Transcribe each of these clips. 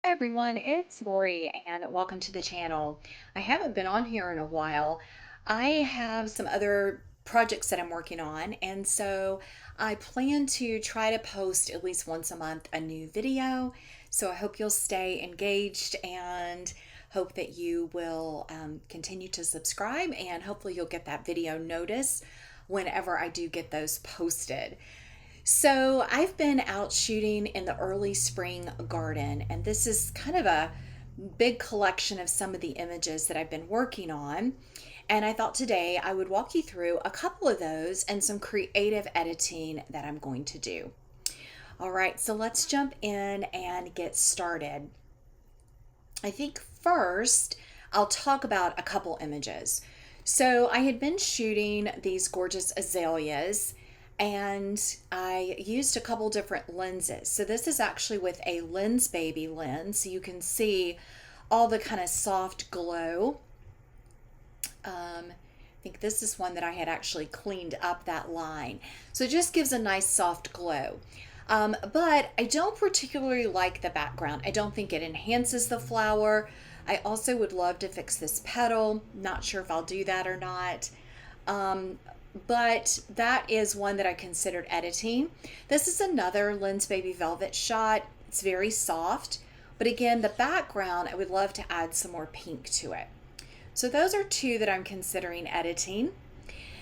Hi everyone, it's Lori and welcome to the channel. I haven't been on here in a while. I have some other projects that I'm working on, and so I plan to try to post at least once a month a new video. So I hope you'll stay engaged and hope that you will continue to subscribe, and hopefully you'll get that video notice whenever I do get those posted. So I've been out shooting in the early spring garden, and this is kind of a big collection of some of the images that I've been working on. And I thought today I would walk you through a couple of those and some creative editing that I'm going to do. All right, so let's jump in and get started. I think first I'll talk about a couple images. So I had been shooting these gorgeous azaleas and I used a couple different lenses. So this is actually with a Lens Baby lens, so you can see all the kind of soft glow. I think this is one that I had actually cleaned up that line. So it just gives a nice soft glow. But I don't particularly like the background. I don't think it enhances the flower. I also would love to fix this petal. Not sure if I'll do that or not. But that is one that I considered editing. This is another Lens Baby Velvet shot. It's very soft, but again, the background, I would love to add some more pink to it. So those are two that I'm considering editing.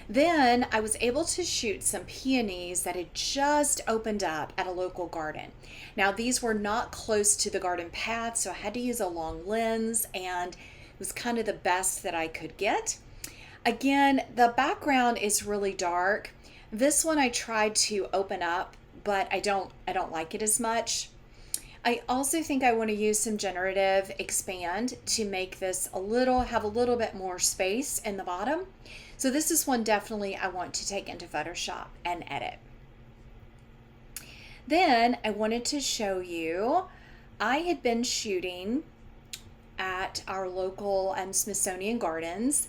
Then I was able to shoot some peonies that had just opened up at a local garden. Now these were not close to the garden path, so I had to use a long lens, and it was kind of the best that I could get. Again, the background is really dark. This one I tried to open up, but I don't like it as much. I also think I want to use some generative expand to make this have a little bit more space in the bottom. So this is one definitely I want to take into Photoshop and edit. Then I wanted to show you, I had been shooting at our local Smithsonian Gardens,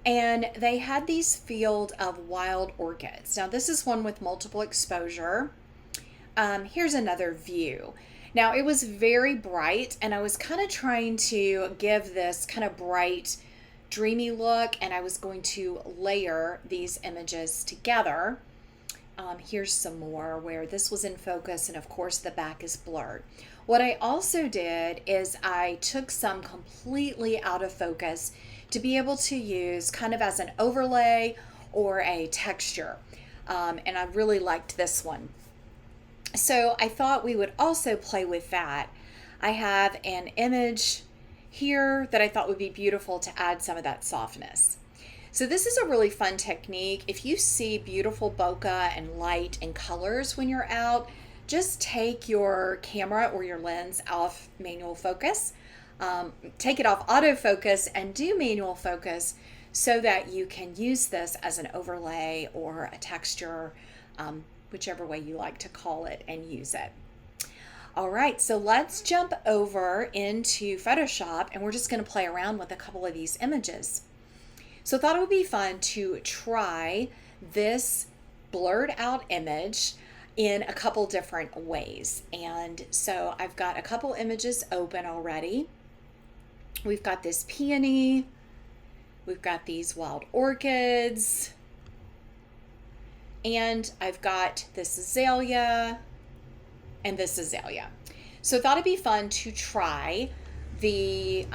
and they had these field of wild orchids. Now this is one with multiple exposure. Here's another view. Now it was very bright, and I was kind of trying to give this kind of bright, dreamy look, and I was going to layer these images together. Here's some more where this was in focus, and of course the back is blurred. What I also did is I took some completely out of focus to be able to use kind of as an overlay or a texture. And I really liked this one. So I thought we would also play with that. I have an image here that I thought would be beautiful to add some of that softness. So this is a really fun technique. If you see beautiful bokeh and light and colors when you're out, just take your camera or your lens off manual focus, take it off autofocus and do manual focus so that you can use this as an overlay or a texture, whichever way you like to call it, and use it. All right, so let's jump over into Photoshop, and we're just going to play around with a couple of these images. So I thought it would be fun to try this blurred out image in a couple different ways. And so I've got a couple images open already. We've got this peony, we've got these wild orchids, and I've got this azalea and this azalea. So I thought it'd be fun to try the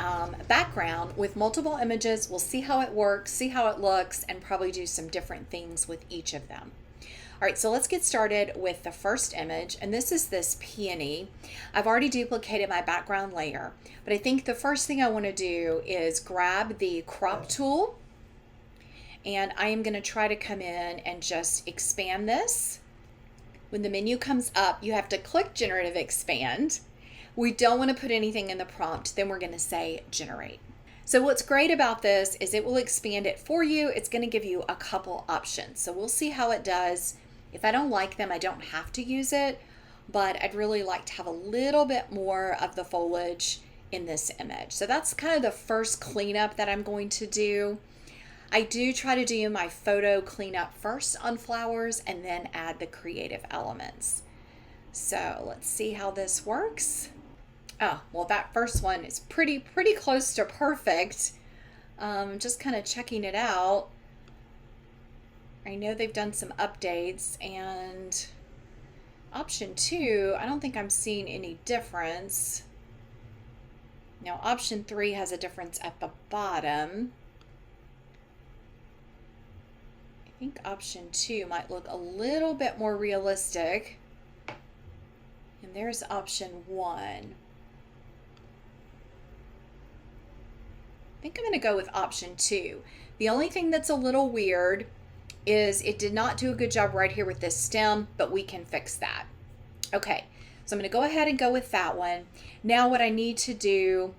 background with multiple images. We'll see how it works, see how it looks, and probably do some different things with each of them. All right, so let's get started with the first image, and this is this peony. I've already duplicated my background layer, but I think the first thing I want to do is grab the crop tool, and I am going to try to come in and just expand this. When the menu comes up, you have to click Generative Expand. We don't want to put anything in the prompt, then we're going to say Generate. So what's great about this is it will expand it for you. It's going to give you a couple options. So we'll see how it does. If I don't like them, I don't have to use it, but I'd really like to have a little bit more of the foliage in this image. So that's kind of the first cleanup that I'm going to do. I do try to do my photo cleanup first on flowers and then add the creative elements. So let's see how this works. Oh, well, that first one is pretty close to perfect. Just kind of checking it out. I know they've done some updates, and option 2, I don't think I'm seeing any difference. Now, option 3 has a difference at the bottom. I think option 2 might look a little bit more realistic. And there's option 1. I think I'm going to go with option 2. The only thing that's a little weird is it did not do a good job right here with this stem, but we can fix that. Okay, so I'm going to go ahead and go with that one. Now what I need to do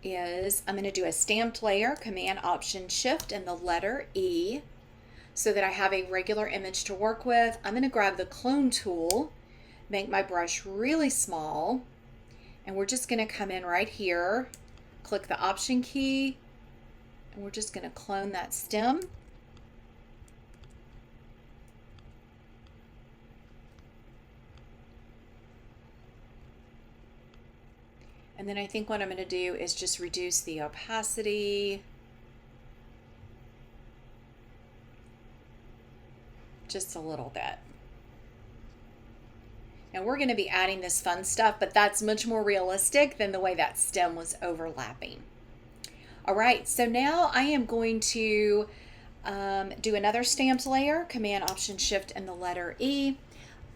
is I'm going to do a stamped layer, Command Option Shift and the letter E, so that I have a regular image to work with. I'm going to grab the clone tool, make my brush really small, and we're just going to come in right here, click the Option key, and we're just going to clone that stem. And then I think what I'm going to do is just reduce the opacity just a little bit. Now we're going to be adding this fun stuff, but that's much more realistic than the way that stem was overlapping. All right, so now I am going to do another stamped layer, Command Option Shift and the letter E.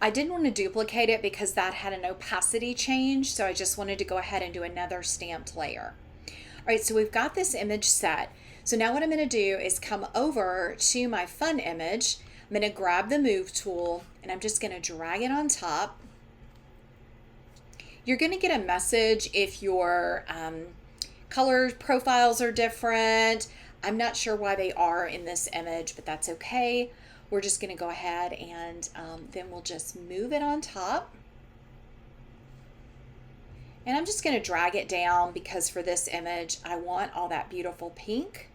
I didn't want to duplicate it because that had an opacity change, so I just wanted to go ahead and do another stamped layer. All right, so we've got this image set. So now what I'm going to do is come over to my fun image. I'm going to grab the Move tool, and I'm just going to drag it on top. You're going to get a message if your color profiles are different. I'm not sure why they are in this image, but that's okay. We're just going to go ahead and then we'll just move it on top. And I'm just going to drag it down because for this image, I want all that beautiful pink.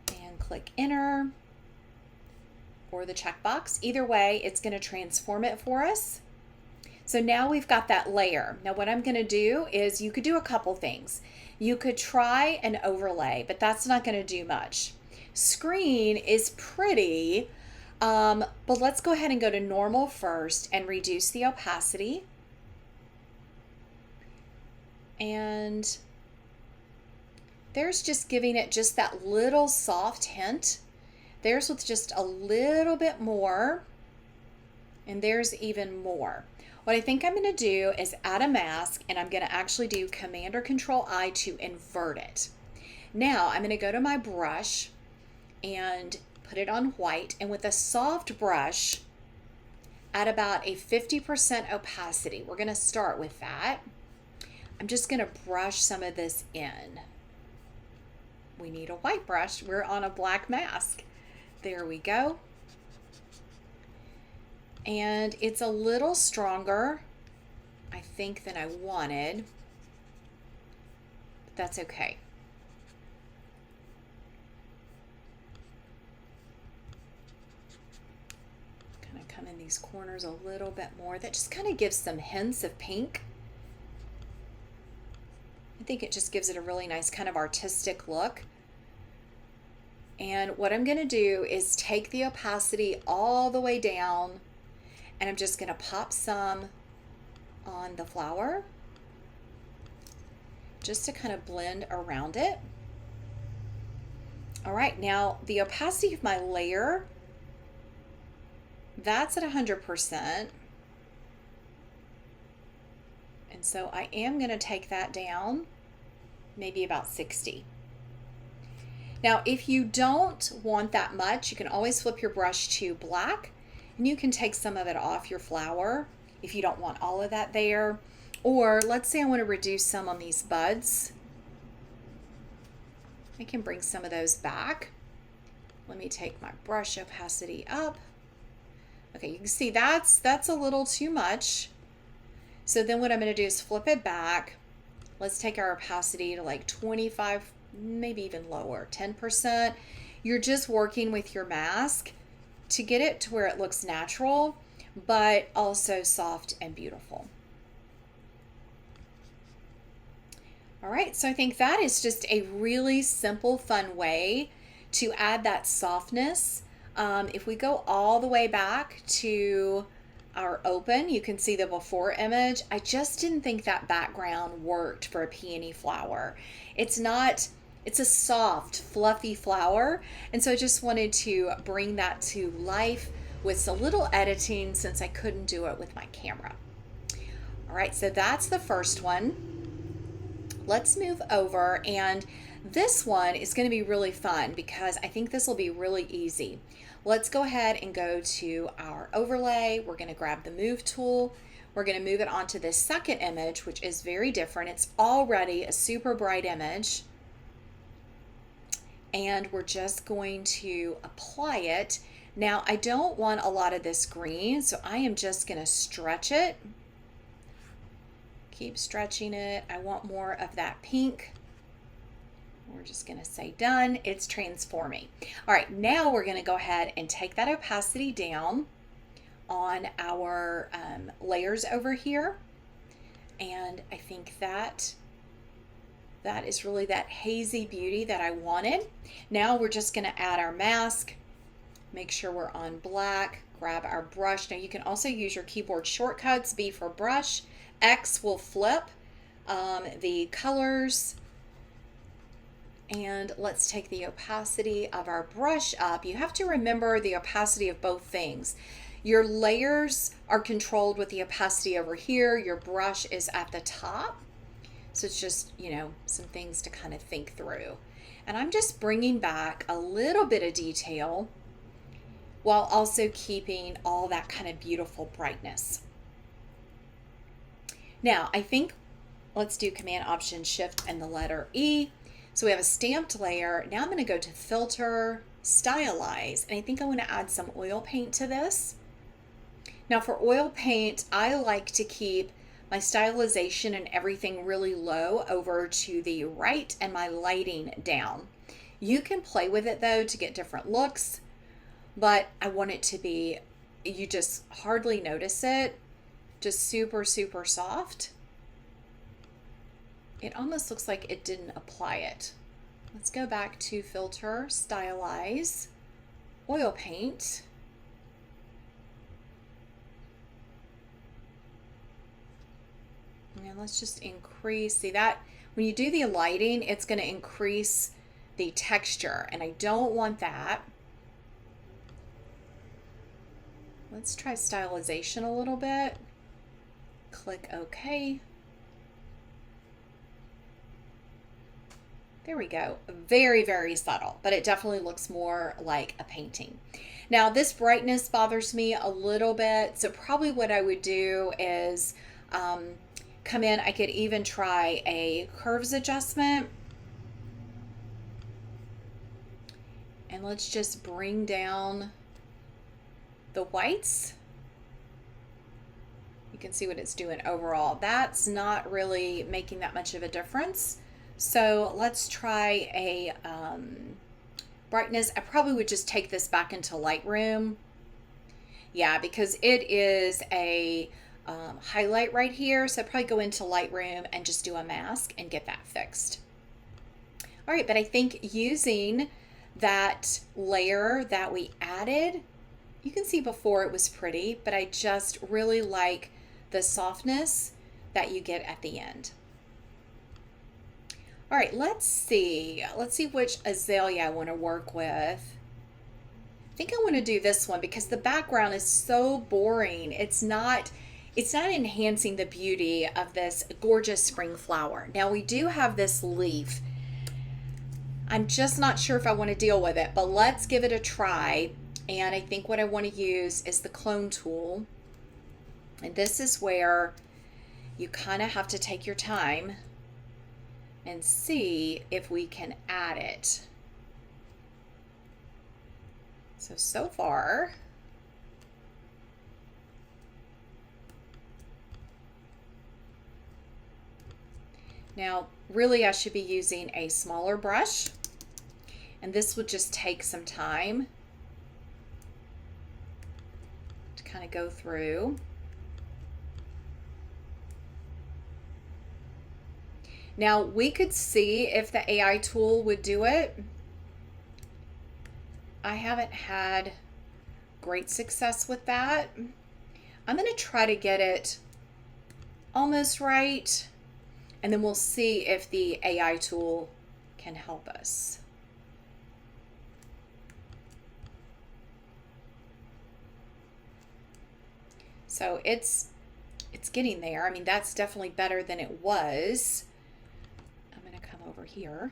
And click Enter or the checkbox. Either way, it's going to transform it for us. So now we've got that layer. Now what I'm going to do is you could do a couple things. You could try an overlay, but that's not going to do much. Screen is pretty, but let's go ahead and go to normal first and reduce the opacity. And there's just giving it just that little soft hint. There's with just a little bit more, and there's even more. What I think I'm going to do is add a mask, and I'm going to actually do Command or Control I to invert it. Now I'm going to go to my brush and put it on white, and with a soft brush at about a 50% opacity, we're going to start with that. I'm just going to brush some of this in. We need a white brush. We're on a black mask. There we go. And it's a little stronger, I think, than I wanted, but that's okay. Kind of come in these corners a little bit more. That just kind of gives some hints of pink. I think it just gives it a really nice kind of artistic look. And what I'm going to do is take the opacity all the way down, and I'm just going to pop some on the flower just to kind of blend around it. All right, now the opacity of my layer, that's at 100%. And so I am going to take that down maybe about 60. Now, if you don't want that much, you can always flip your brush to black, and you can take some of it off your flower if you don't want all of that there. Or let's say I want to reduce some on these buds. I can bring some of those back. Let me take my brush opacity up. Okay, you can see that's a little too much. So then what I'm going to do is flip it back. Let's take our opacity to like 25, maybe even lower, 10%. You're just working with your mask to get it to where it looks natural, but also soft and beautiful. All right, so I think that is just a really simple, fun way to add that softness. If we go all the way back to our open, you can see the before image. I just didn't think that background worked for a peony flower. It's not, it's a soft, fluffy flower. And so I just wanted to bring that to life with a little editing since I couldn't do it with my camera. All right, so that's the first one. Let's move over, and this one is going to be really fun because I think this will be really easy. Let's go ahead and go to our overlay. We're going to grab the move tool. We're going to move it onto this second image, which is very different. It's already a super bright image. And we're just going to apply it. Now, I don't want a lot of this green, so I am just going to stretch it. Keep stretching it. I want more of that pink. We're just going to say done. It's transforming. All right, now we're going to go ahead and take that opacity down on our layers over here. And I think that is really that hazy beauty that I wanted. Now we're just going to add our mask. Make sure we're on black. Grab our brush. Now you can also use your keyboard shortcuts. B for brush. X will flip the colors, and let's take the opacity of our brush up. You have to remember the opacity of both things. Your layers are controlled with the opacity over here. Your brush is at the top. So it's just, you know, some things to kind of think through. And I'm just bringing back a little bit of detail while also keeping all that kind of beautiful brightness. Now, I think let's do Command Option Shift and the letter E. So we have a stamped layer. Now I'm going to go to Filter, Stylize, and I think I want to add some oil paint to this. Now for oil paint, I like to keep my stylization and everything really low over to the right and my lighting down. You can play with it though to get different looks, but I want it to be, you just hardly notice it. Just super, super soft. It almost looks like it didn't apply it. Let's go back to Filter, Stylize, Oil Paint. And let's just increase, see that when you do the lighting, it's going to increase the texture, and I don't want that. Let's try stylization a little bit. Click OK. There we go. Very, very subtle, but it definitely looks more like a painting. Now this brightness bothers me a little bit, so probably what I would do is come in. I could even try a curves adjustment. And let's just bring down the whites. You can see what it's doing overall. That's not really making that much of a difference. So let's try a brightness. I probably would just take this back into Lightroom. Yeah, because it is a highlight right here. So I'd probably go into Lightroom and just do a mask and get that fixed. All right, but I think using that layer that we added, you can see before it was pretty, but I just really like the softness that you get at the end. All right, let's see which azalea I want to work with. I think I want to do this one because the background is so boring. It's not enhancing the beauty of this gorgeous spring flower. Now we do have this leaf. I'm just not sure if I want to deal with it, but let's give it a try. And I think what I want to use is the clone tool. And this is where you kind of have to take your time and see if we can add it. So far, now really I should be using a smaller brush, and this would just take some time to kind of go through. Now we could see if the AI tool would do it. I haven't had great success with that. I'm going to try to get it almost right, and then we'll see if the AI tool can help us. So it's getting there. I mean, that's definitely better than it was. I'm going to come over here.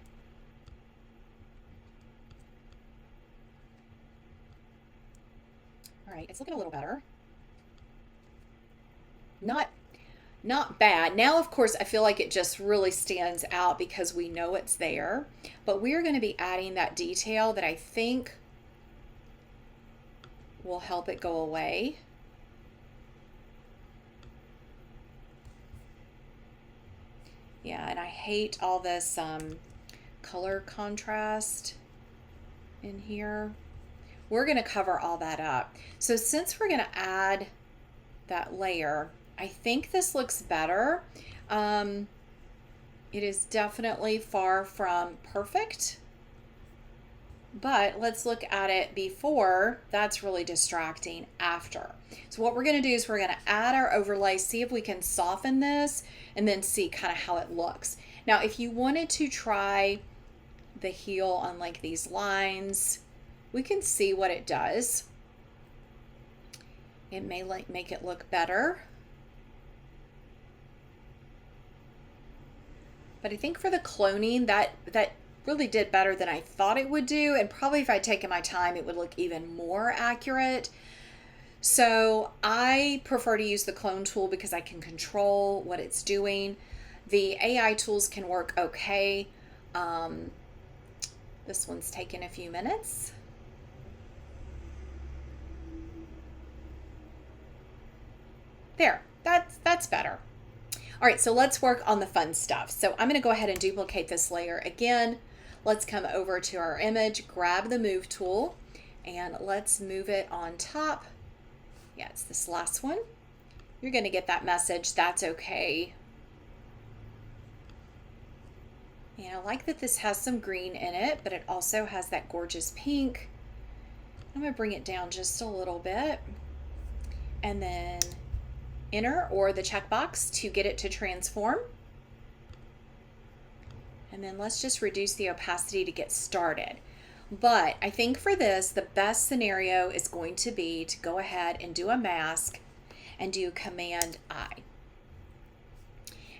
All right, it's looking a little better. Not bad. Now, of course, I feel like it just really stands out because we know it's there, but we are going to be adding that detail that I think will help it go away. Yeah, and I hate all this color contrast in here. We're going to cover all that up. So since we're going to add that layer, I think this looks better. It is definitely far from perfect, but let's look at it before. That's really distracting after. So what we're going to do is we're going to add our overlay, see if we can soften this, and then see kind of how it looks. Now, if you wanted to try the heel on like these lines, we can see what it does. It may make it look better. But I think for the cloning, that really did better than I thought it would do. And probably if I'd taken my time, it would look even more accurate. So I prefer to use the clone tool because I can control what it's doing. The AI tools can work okay. This one's taken a few minutes. There, that's better. All right, so let's work on the fun stuff. So I'm going to go ahead and duplicate this layer again. Let's come over to our image, grab the move tool, and let's move it on top. Yeah, it's this last one. You're going to get that message. That's okay. And I like that this has some green in it, but it also has that gorgeous pink. I'm going to bring it down just a little bit. And then enter or the checkbox to get it to transform. And then let's just reduce the opacity to get started. But I think for this, the best scenario is going to be to go ahead and do a mask and do Command I.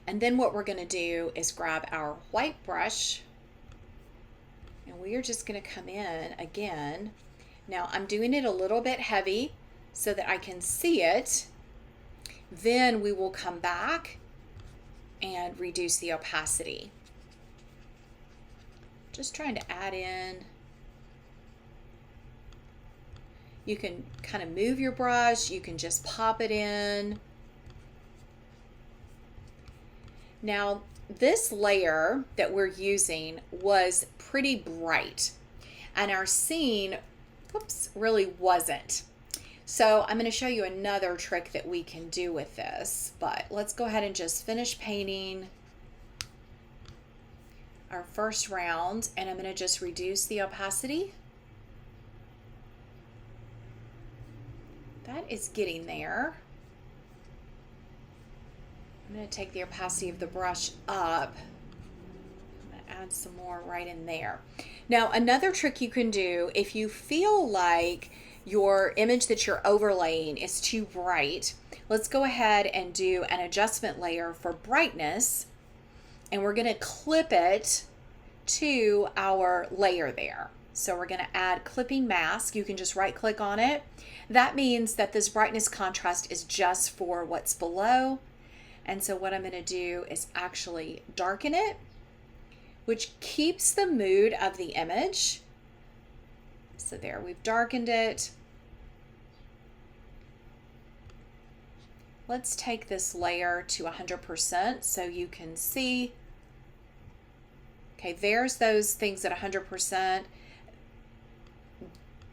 And then what we're going to do is grab our white brush, and we are just going to come in again. Now I'm doing it a little bit heavy so that I can see it. Then we will come back and reduce the opacity. Just trying to add in. You can kind of move your brush, you can just pop it in. Now, this layer that we're using was pretty bright, and our scene, really wasn't. So I'm going to show you another trick that we can do with this, but let's go ahead and just finish painting our first round, and I'm going to just reduce the opacity. That is getting there. I'm going to take the opacity of the brush up. I'm going to add some more right in there. Now, another trick you can do if you feel like your image that you're overlaying is too bright, let's go ahead and do an adjustment layer for brightness, and we're going to clip it to our layer there. So we're going to add clipping mask. You can just right click on it. That means that this brightness contrast is just for what's below. And so what I'm going to do is actually darken it, which keeps the mood of the image. So there, we've darkened it. Let's take this layer to 100% so you can see. Okay, there's those things at 100%.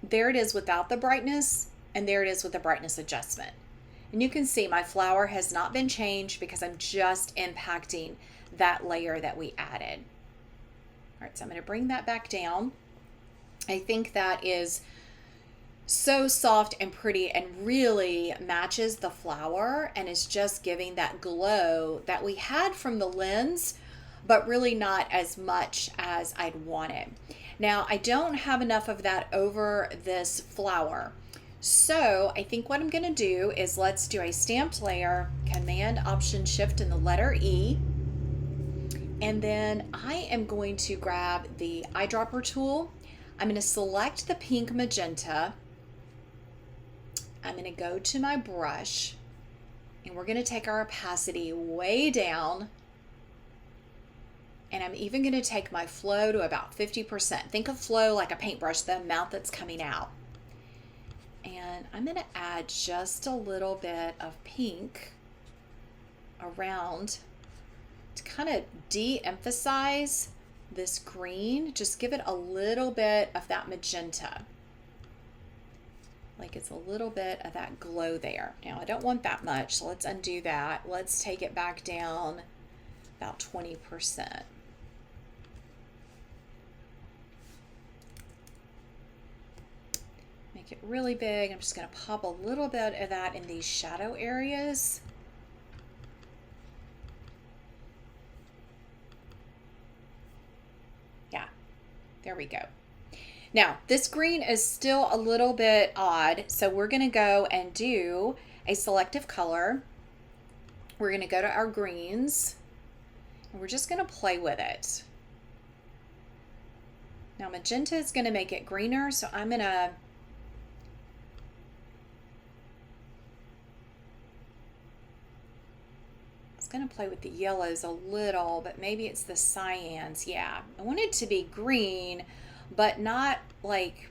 There it is without the brightness. And there it is with the brightness adjustment. And you can see my flower has not been changed because I'm just impacting that layer that we added. All right, so I'm going to bring that back down. I think that is so soft and pretty and really matches the flower and is just giving that glow that we had from the lens, but really not as much as I'd wanted. Now, I don't have enough of that over this flower. So I think what I'm going to do is let's do a stamped layer, Command Option Shift and the letter E. And then I am going to grab the eyedropper tool. I'm going to select the pink magenta. I'm going to go to my brush and we're going to take our opacity way down. And I'm even going to take my flow to about 50%. Think of flow like a paintbrush, the amount that's coming out. And I'm going to add just a little bit of pink around to kind of de-emphasize this green. Just give it a little bit of that magenta. Like it's a little bit of that glow there. Now I don't want that much, so let's undo that. Let's take it back down about 20%. Make it really big. I'm just going to pop a little bit of that in these shadow areas. Yeah, there we go. Now, this green is still a little bit odd, so we're going to go and do a selective color. We're going to go to our greens, and we're just going to play with it. Now, magenta is going to make it greener, so I'm going to play with the yellows a little, but maybe it's the cyans. Yeah, I want it to be green, but not like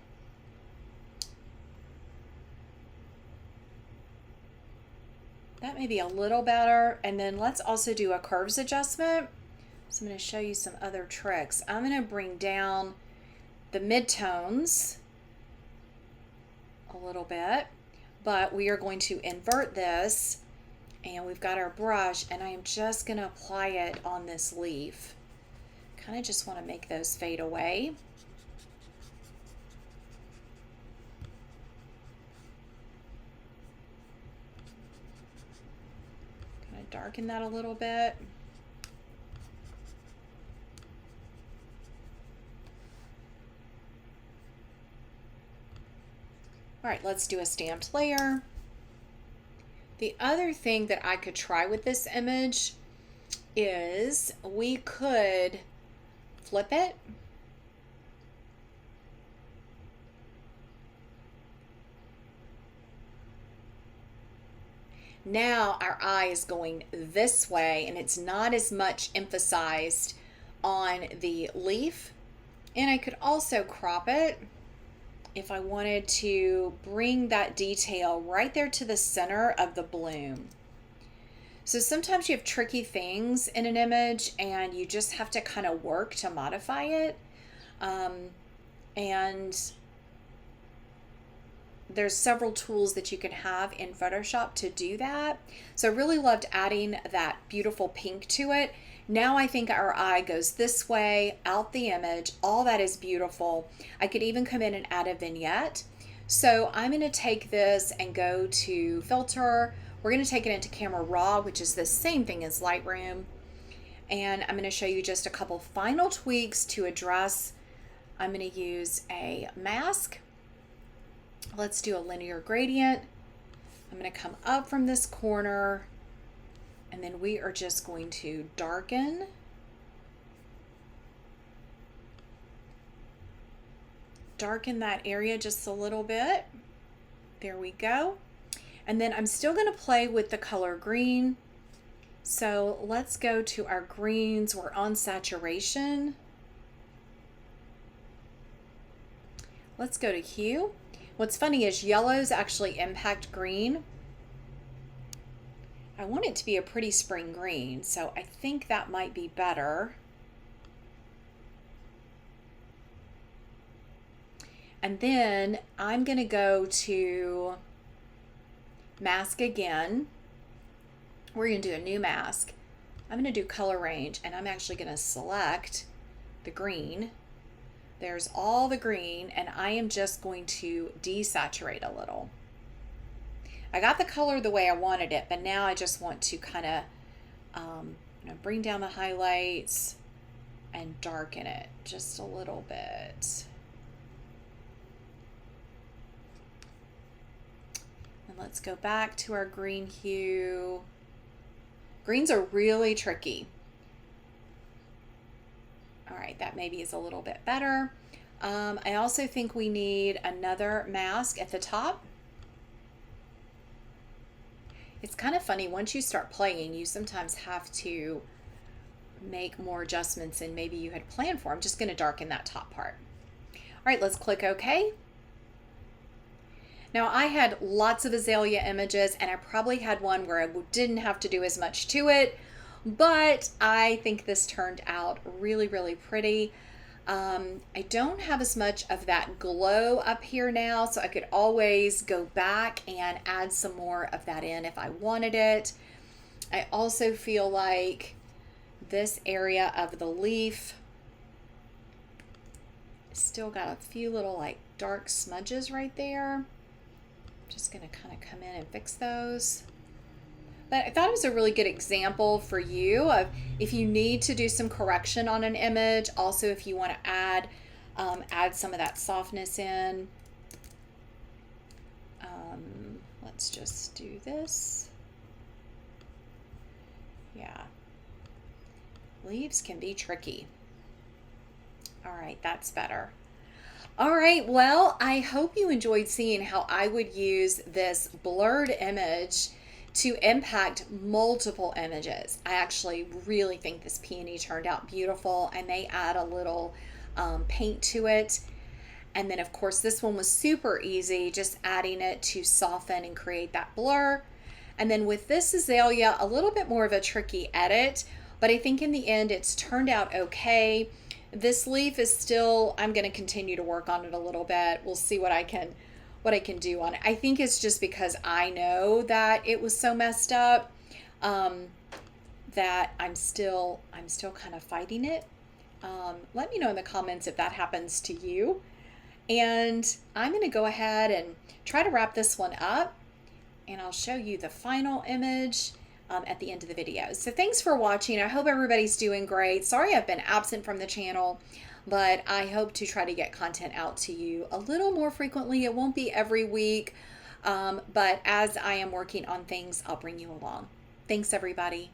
that. May be a little better. And then let's also do a curves adjustment. So I'm going to show you some other tricks. I'm going to bring down the midtones a little bit, but we are going to invert this, and we've got our brush, and I am just going to apply it on this leaf. Kind of just want to make those fade away. Kind of darken that a little bit. All right, let's do a stamped layer. The other thing that I could try with this image is we could flip it. Now our eye is going this way and it's not as much emphasized on the leaf. And I could also crop it if I wanted to bring that detail right there to the center of the bloom. So sometimes you have tricky things in an image and you just have to kind of work to modify it. And there's several tools that you can have in Photoshop to do that. So I really loved adding that beautiful pink to it. Now I think our eye goes this way, out the image. All that is beautiful. I could even come in and add a vignette. So I'm going to take this and go to Filter. We're going to take it into Camera Raw, which is the same thing as Lightroom. And I'm going to show you just a couple final tweaks to address. I'm going to use a mask. Let's do a linear gradient. I'm going to come up from this corner, and then we are just going to darken. Darken that area just a little bit. There we go. And then I'm still going to play with the color green. So let's go to our greens. We're on saturation. Let's go to hue. What's funny is yellows actually impact green. I want it to be a pretty spring green, so I think that might be better. And then I'm going to go to mask again. We're going to do a new mask. I'm going to do color range, and I'm actually going to select the green. There's all the green, and I am just going to desaturate a little. I got the color the way I wanted it, but now I just want to kind of bring down the highlights and darken it just a little bit. And let's go back to our green hue. Greens are really tricky. All right, that maybe is a little bit better. I also think we need another mask at the top. It's kind of funny, once you start playing, you sometimes have to make more adjustments than maybe you had planned for. I'm just going to darken that top part. All right, let's click OK. Now, I had lots of azalea images, and I probably had one where I didn't have to do as much to it, but I think this turned out really, really pretty. I don't have as much of that glow up here now, so I could always go back and add some more of that in if I wanted it. I also feel like this area of the leaf still got a few little like dark smudges right there. Just going to kind of come in and fix those. But I thought it was a really good example for you of if you need to do some correction on an image. Also, if you want to add some of that softness in. Let's just do this. Yeah. Leaves can be tricky. All right, that's better. All right, well, I hope you enjoyed seeing how I would use this blurred image to impact multiple images. I actually really think this peony turned out beautiful. I may add a little paint to it. And then of course this one was super easy, just adding it to soften and create that blur. And then with this azalea, a little bit more of a tricky edit, but I think in the end it's turned out okay. This leaf is still, I'm going to continue to work on it a little bit. We'll see what I can do on it. I think it's just because I know that it was so messed up that I'm still kind of fighting it. Let me know in the comments if that happens to you. And I'm going to go ahead and try to wrap this one up, and I'll show you the final image at the end of the video. So thanks for watching. I hope everybody's doing great. Sorry I've been absent from the channel, but I hope to try to get content out to you a little more frequently. It won't be every week, but as I am working on things, I'll bring you along. Thanks, everybody.